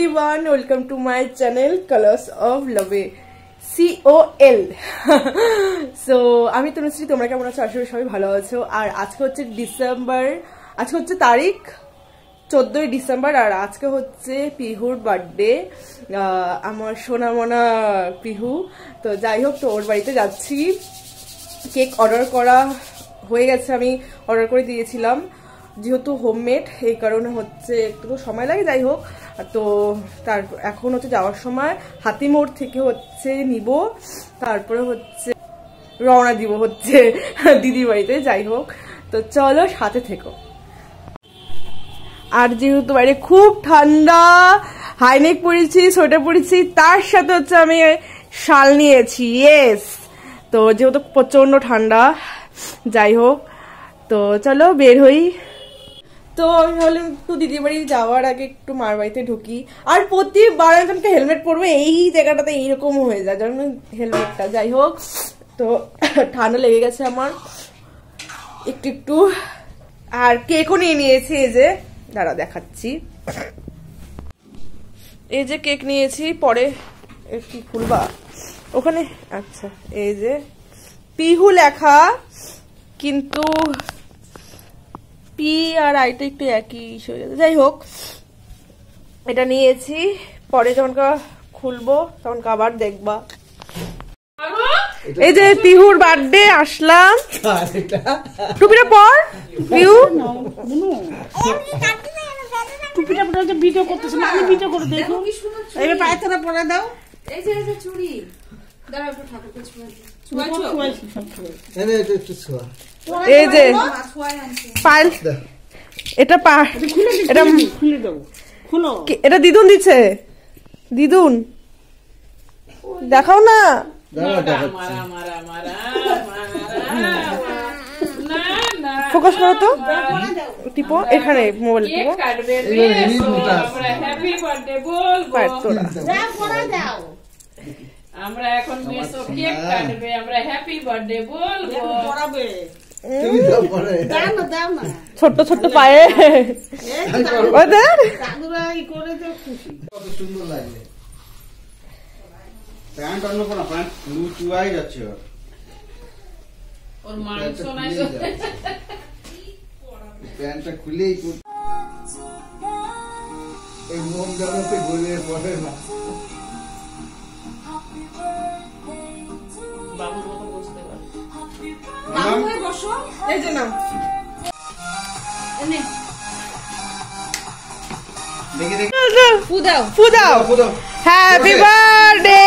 everyone, welcome to my channel Colors of Love COL. So আমি তনুশ্রী, তোমরা কেমন আছো? আশা করি সবাই ভালো আছো। আর আজকে হচ্ছে তারিখ 14ই ডিসেম্বর, আর আজকে হচ্ছে পিহুর বার্থডে। আমার সোনামনা পিহু। তো যাই হোক, তো ওর বাড়িতে যাচ্ছি। কেক অর্ডার করা হয়ে গেছে, আমি অর্ডার করে দিয়েছিলাম, যেহেতু হোমমেড এই কারণে হচ্ছে একটু সময় লাগে। যাই হোক, তো তারপর এখন হচ্ছে যাওয়ার সময় হাতিমোড় থেকে হচ্ছে নিব, তারপরে হচ্ছে রওনা দিব হচ্ছে দিদির বাড়িতে। যাই হোক, তো চলো সাথে থেকো। আর যেহেতু বাইরে খুব ঠান্ডা, হাইনেক পরেছি, সোয়েটার পরেছি, তার সাথে হচ্ছে আমি শাল নিয়েছি। ইয়েস, তো যেহেতু প্রচন্ড ঠান্ডা। যাই হোক, তো চলো বের হই। তো আমি ভাবলাম একটু দিদির বাড়ি যাওয়ার আগে একটু মার বাড়িতে ঢুকি। আর প্রতিবার একজনকে হেলমেট পরবে, এই জায়গাটাতে এইরকম হয়ে যায় যেন হেলমেটটা। যাই হোক, তো ঠান্ডা লেগে গেছে আমার একটু একটু। আর কেকও নিয়ে নিয়েছি, এই যে দাঁড়া দেখাচ্ছি। এই যে কেক নিয়েছি, পরে একটু খুলবা ওখানে। আচ্ছা, এই যে পিহু লেখা, কিন্তু পি আর আইটা একটু একই হয়ে গেছে। যাই হোক, এটা নিয়েছি, পরে যখন খুলবো তখন আবার দেখবা। এই যে পিহুর বার্থডে, আসলাম। টুপিটা পর পিহু, টুপিটা পরে ভিডিও করতেছে না, আমি ভিডিও করে দেখো। এবার পায়খানা পরে দাও। এই যে চুড়ি দাঁড়াও, একটু ঠাকুরকে ছুঁয়াচ্ছি। এই যে পাইল, এটা এটা খুলে দাও, খুলো। এটা দিদুন দিচ্ছে, দিদুন দেখাও না। ফোকাস করো তো, টিপো এখানে, মোবাইল টিপো। আমরা এখন মেসো কেক কাটবে, আমরা হ্যাপি বার্থডে বলবো। ছোট্ট ছোট্ট পায়ে ওদের সুন্দর লাগে। প্যান্ট অন্য কোনো প্যান্ট লুচুয়াই যাচ্ছে ওর মাংস নাই, প্যান্টটা খুলেই এই মোম জগতে গলিয়ে পড়ে না। বাবুর মতো বসতে পারে। বসো, এই যে নাম ফুদাও। Happy birthday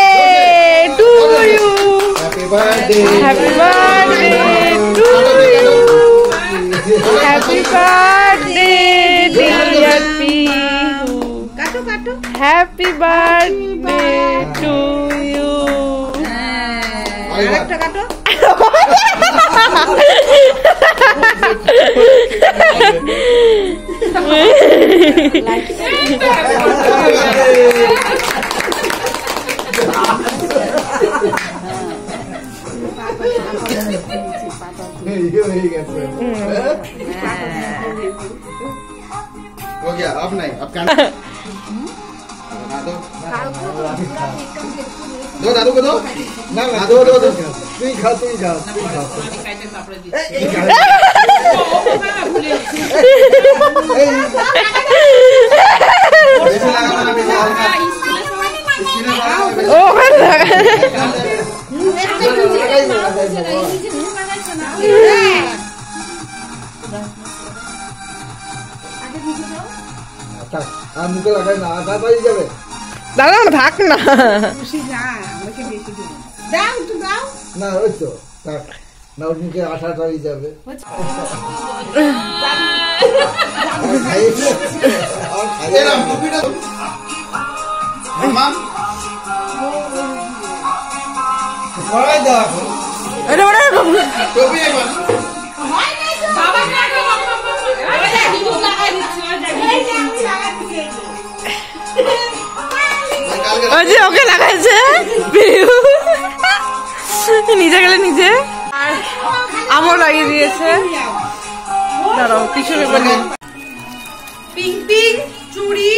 to you, happy birthday, happy birthday to you, happy birthday dear Pihu, কাটো কাটো। Happy birthday to you. আরেকটা কাটো। हो गया, अब नहीं, अब दो दादू को दो ना, दो तुम खाओ মুখে লাগাই না, আধা পাই যাবে। দাদা থাক না, না ওই তো থাক না, ওর মুখে আঠা টাই যাবে। ওকে লাগাইছে নিজে গেলে নিজে, আর আমও লাগিয়ে দিয়েছে। দাঁড়াও, টিস্যু পেপার নিয়ে পিঙ্ক পিঙ্ক চুড়ি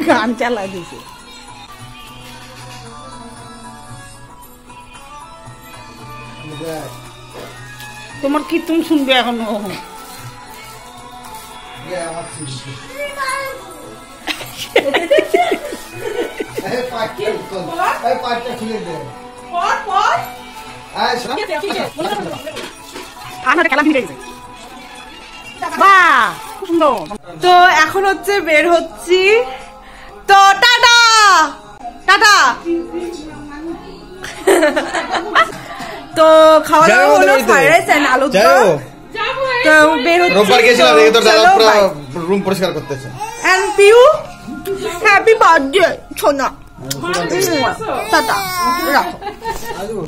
গান চালাই দিছে। তোমার কীর্তন শুনবে এখন। তো এখন হচ্ছে বের হচ্ছি, তো টাটা টাটা। তো খাওয়া দাওয়া হলো ফ্রাইড রাইস এন্ড আলুর দম। তো বের হচ্ছি, রুম পরিষ্কার করতেছে। এন্ড পিউ হ্যাপি বার্থডে সোনা। টাটা রাখো।